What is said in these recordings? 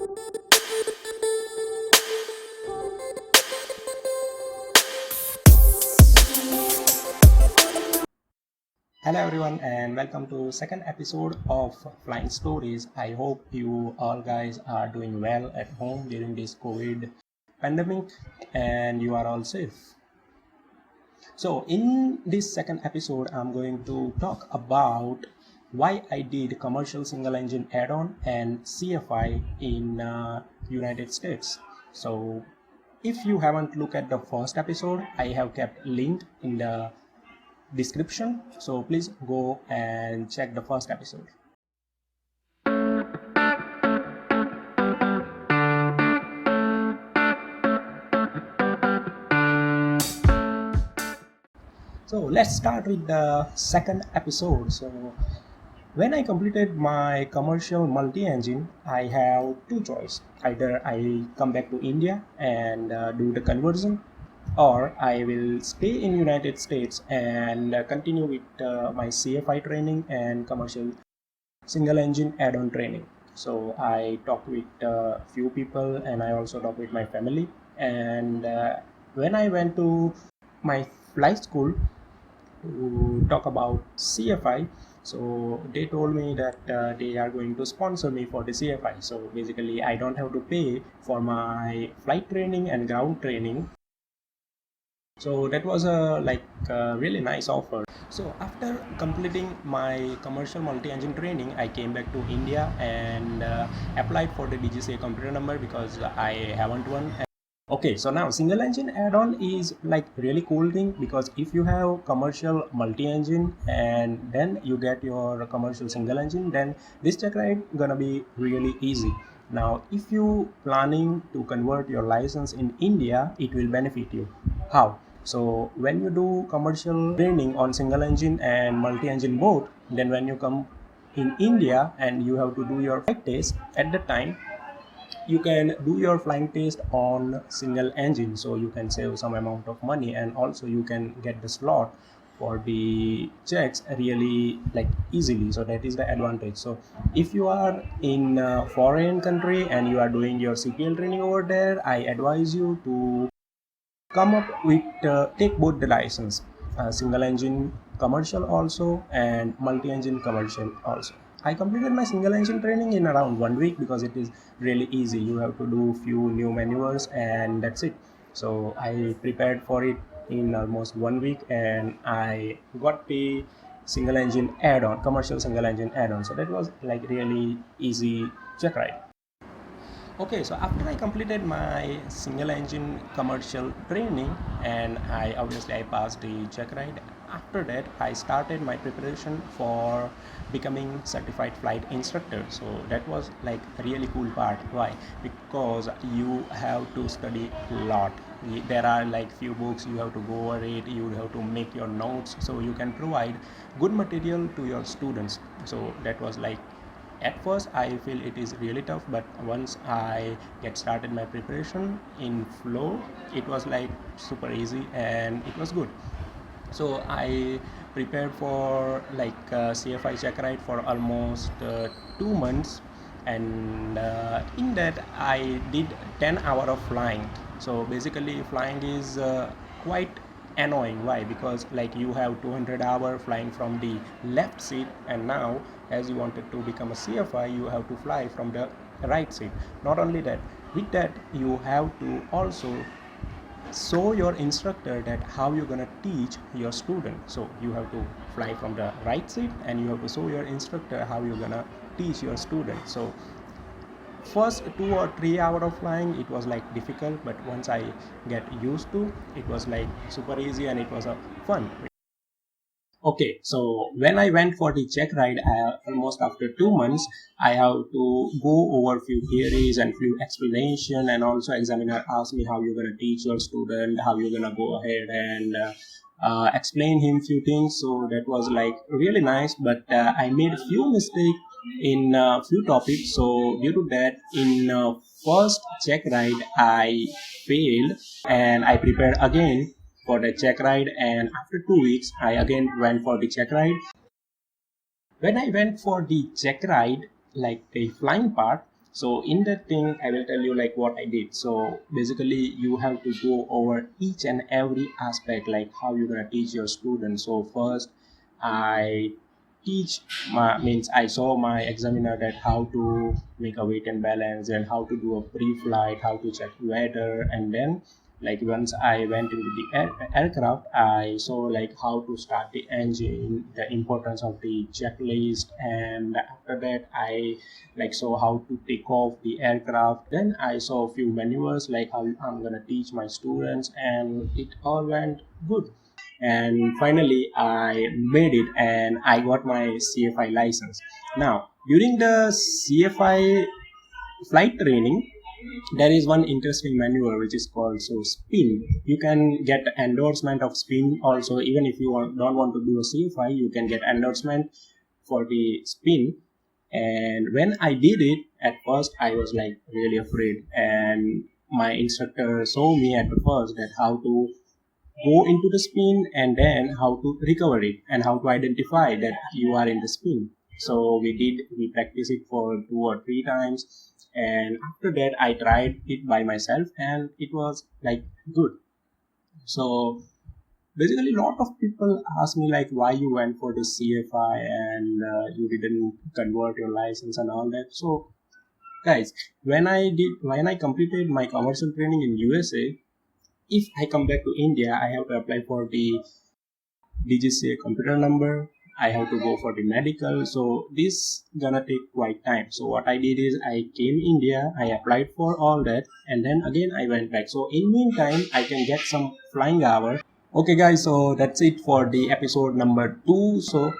Hello everyone and welcome to second episode of Flying Stories. I hope you all guys are doing well at home during this COVID pandemic and you are all safe. So in this second episode I'm going to talk about why I did commercial single engine add-on and CFI in United States. So if you haven't looked at the first episode, I have kept link in the description, so please go and check the first episode. So let's start with the second episode. So when I completed my commercial multi-engine, I have two choices: either I come back to India and do the conversion, or I will stay in United States and continue with my CFI training and commercial single engine add-on training. So I talked with a few people and I also talked with my family. And when I went to my flight school to talk about CFI, so they told me that they are going to sponsor me for the CFI. So basically I don't have to pay for my flight training and ground training. So that was a really nice offer. So after completing my commercial multi-engine training, I came back to India and applied for the DGCA computer number because I haven't one. Okay, so now single engine add-on is like really cool thing, because if you have commercial multi-engine and then you get your commercial single engine, then this Checkride gonna be really easy. Now if you planning to convert your license in India, it will benefit you. How? So when you do commercial training on single engine and multi-engine both, then when you come in India and you have to do your flight test, at the time you can do your flying test on single engine, so you can save some amount of money, and also you can get the slot for the checks really like easily. So that is the advantage. So if you are in a foreign country and you are doing your CPL training over there, I advise you to come up with take both the license, single engine commercial also and multi-engine commercial also. I completed my single engine training in around 1 week because it is really easy. You have to do few new maneuvers and that's it. So I prepared for it in almost 1 week and I got the single engine add-on, commercial single engine add-on. So that was like really easy check ride. Okay, so after I completed my single engine commercial training and I passed the check ride. After that I started my preparation for becoming certified flight instructor. So that was like a really cool part. Why? Because you have to study a lot. There are like few books, you have to go over it, you have to make your notes so you can provide good material to your students. So that was like, at first I feel it is really tough, but once I get started my preparation in flow, it was like super easy and it was good. So I prepared for like CFI check ride for almost 2 months, and in that I did 10 hours of flying. So basically flying is quite annoying. Why? Because like you have 200 hour flying from the left seat, and now as you wanted to become a CFI, you have to fly from the right seat. Not only that, with that you have to also show your instructor that how you're gonna teach your student. So you have to fly from the right seat and you have to show your instructor how you're gonna teach your student. So first 2 or 3 hours of flying, it was like difficult, but once I get used to, it was like super easy and it was a fun. Okay, so when I went for the check ride, almost after 2 months, I have to go over few theories and few explanation, and also examiner asked me how you're gonna teach your student, how you're gonna go ahead and explain him few things. So that was like really nice, but I made few mistakes in few topics. So due to that, in first check ride, I failed and I prepared again for the check ride, and after 2 weeks I again went for the check ride. When I went for the check ride, like the flying part, So in that thing, I will tell you like what I did. So basically, you have to go over each and every aspect, like how you're gonna teach your students. So first, I teach my means I saw my examiner that how to make a weight and balance and how to do a pre-flight, how to check weather, and then like once I went into the aircraft, I saw like how to start the engine, the importance of the checklist, and after that I like saw how to take off the aircraft. Then I saw a few manuals like how I'm gonna teach my students, and it all went good. And finally I made it and I got my CFI license. Now during the CFI flight training, there is one interesting manual which is called so spin. You can get endorsement of spin also. Even if you don't want to do a CFI, you can get endorsement for the spin. And when I did it, at first I was like really afraid, and my instructor saw me at the first that how to go into the spin and then how to recover it and how to identify that you are in the spin. So we practiced it for 2 or 3 times, and after that I tried it by myself and it was like good. So basically a lot of people ask me like why you went for the CFI and you didn't convert your license and all that. So guys, when I completed my commercial training in USA, if I come back to India, I have to apply for the DGCA computer number. I have to go for the medical. So this gonna take quite time. So what I did is I came India, I applied for all that, and then again I went back. So in meantime, I can get some flying hour. Okay guys, so that's it for the episode number 2. So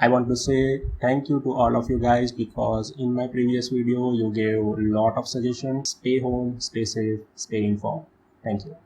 I want to say thank you to all of you guys because in my previous video you gave a lot of suggestions. Stay home, stay safe, stay informed. Thank you.